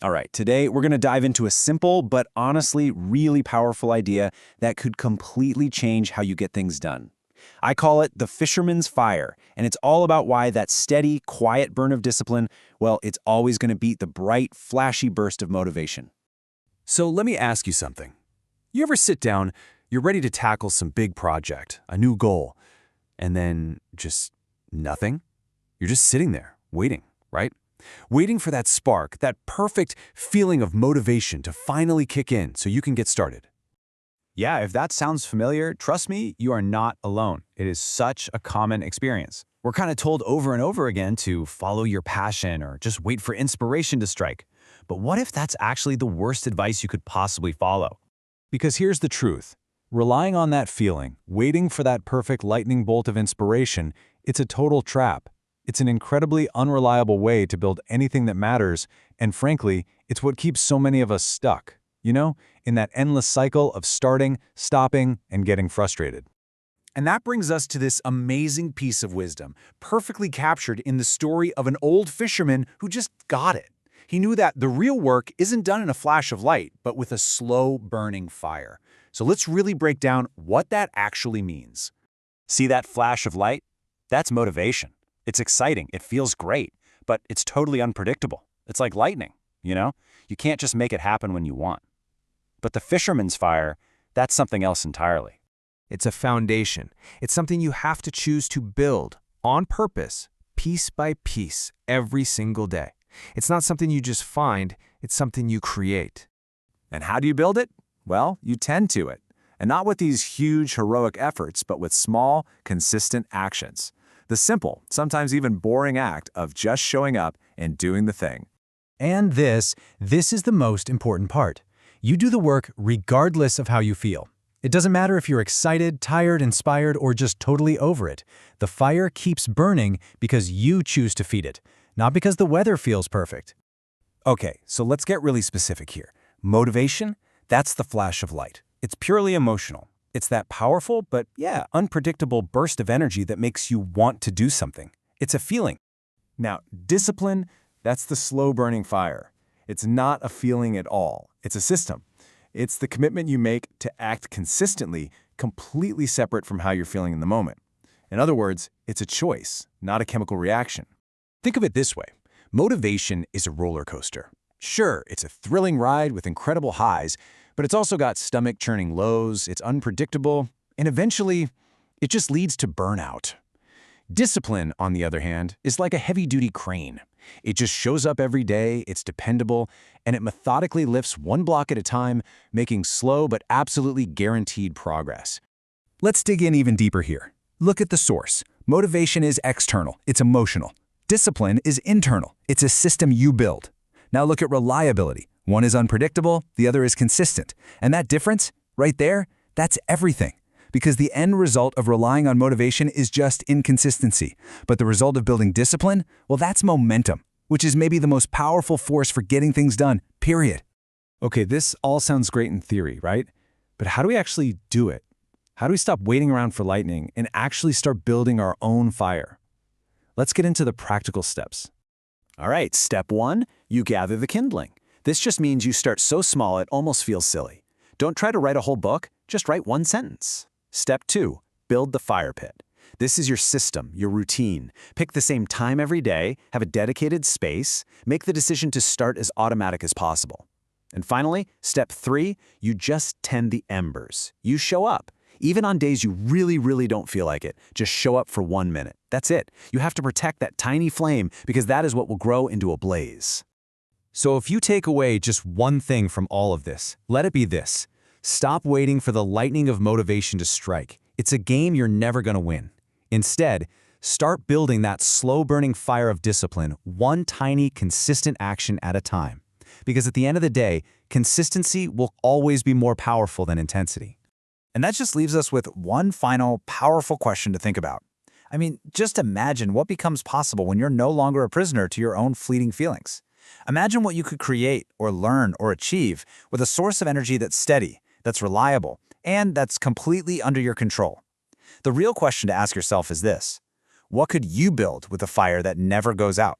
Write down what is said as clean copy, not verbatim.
All right, today we're going to dive into a simple but honestly really powerful idea that could completely change how you get things done. I call it the fisherman's fire, and it's all about why that steady, quiet burn of discipline, well, it's always going to beat the bright, flashy burst of motivation. So let me ask you something. You ever sit down, you're ready to tackle some big project, a new goal, and then just nothing? You're just sitting there, waiting, right? Waiting for that spark, that perfect feeling of motivation to finally kick in so you can get started. Yeah, if that sounds familiar, trust me, you are not alone. It is such a common experience. We're kind of told over and over again to follow your passion or just wait for inspiration to strike. But what if that's actually the worst advice you could possibly follow? Because here's the truth. Relying on that feeling, waiting for that perfect lightning bolt of inspiration, it's a total trap. It's an incredibly unreliable way to build anything that matters, and frankly, it's what keeps so many of us stuck, in that endless cycle of starting, stopping, and getting frustrated. And that brings us to this amazing piece of wisdom, perfectly captured in the story of an old fisherman who just got it. He knew that the real work isn't done in a flash of light, but with a slow burning fire. So let's really break down what that actually means. See that flash of light? That's motivation. It's exciting, it feels great, but it's totally unpredictable. It's like lightning, You can't just make it happen when you want. But the fisherman's fire, that's something else entirely. It's a foundation. It's something you have to choose to build on purpose, piece by piece, every single day. It's not something you just find, it's something you create. And how do you build it? Well, you tend to it. And not with these huge, heroic efforts, but with small, consistent actions. The simple, sometimes even boring act of just showing up and doing the thing. And this is the most important part. You do the work regardless of how you feel. It doesn't matter if you're excited, tired, inspired, or just totally over it. The fire keeps burning because you choose to feed it, not because the weather feels perfect. Okay, so let's get really specific here. Motivation, that's the flash of light. It's purely emotional. It's that powerful but, unpredictable burst of energy that makes you want to do something. It's a feeling. Now, discipline, that's the slow-burning fire. It's not a feeling at all. It's a system. It's the commitment you make to act consistently, completely separate from how you're feeling in the moment. In other words, it's a choice, not a chemical reaction. Think of it this way. Motivation is a roller coaster. Sure, it's a thrilling ride with incredible highs, but it's also got stomach-churning lows, it's unpredictable, and eventually, it just leads to burnout. Discipline, on the other hand, is like a heavy-duty crane. It just shows up every day, it's dependable, and it methodically lifts one block at a time, making slow but absolutely guaranteed progress. Let's dig in even deeper here. Look at the source. Motivation is external, it's emotional. Discipline is internal, it's a system you build. Now look at reliability. One is unpredictable, the other is consistent. And that difference, right there, that's everything. Because the end result of relying on motivation is just inconsistency. But the result of building discipline, well, that's momentum, which is maybe the most powerful force for getting things done, period. Okay, this all sounds great in theory, right? But how do we actually do it? How do we stop waiting around for lightning and actually start building our own fire? Let's get into the practical steps. All right, step 1, you gather the kindling. This just means you start so small it almost feels silly. Don't try to write a whole book, just write one sentence. Step 2, build the fire pit. This is your system, your routine. Pick the same time every day, have a dedicated space, make the decision to start as automatic as possible. And finally, step 3, you just tend the embers. You show up. Even on days you really don't feel like it, just show up for 1 minute. That's it. You have to protect that tiny flame because that is what will grow into a blaze. So if you take away just one thing from all of this, let it be this. Stop waiting for the lightning of motivation to strike. It's a game you're never going to win. Instead, start building that slow-burning fire of discipline, one tiny, consistent action at a time. Because at the end of the day, consistency will always be more powerful than intensity. And that just leaves us with one final, powerful question to think about. I mean, just imagine what becomes possible when you're no longer a prisoner to your own fleeting feelings. Imagine what you could create or learn or achieve with a source of energy that's steady, that's reliable, and that's completely under your control. The real question to ask yourself is this: what could you build with a fire that never goes out?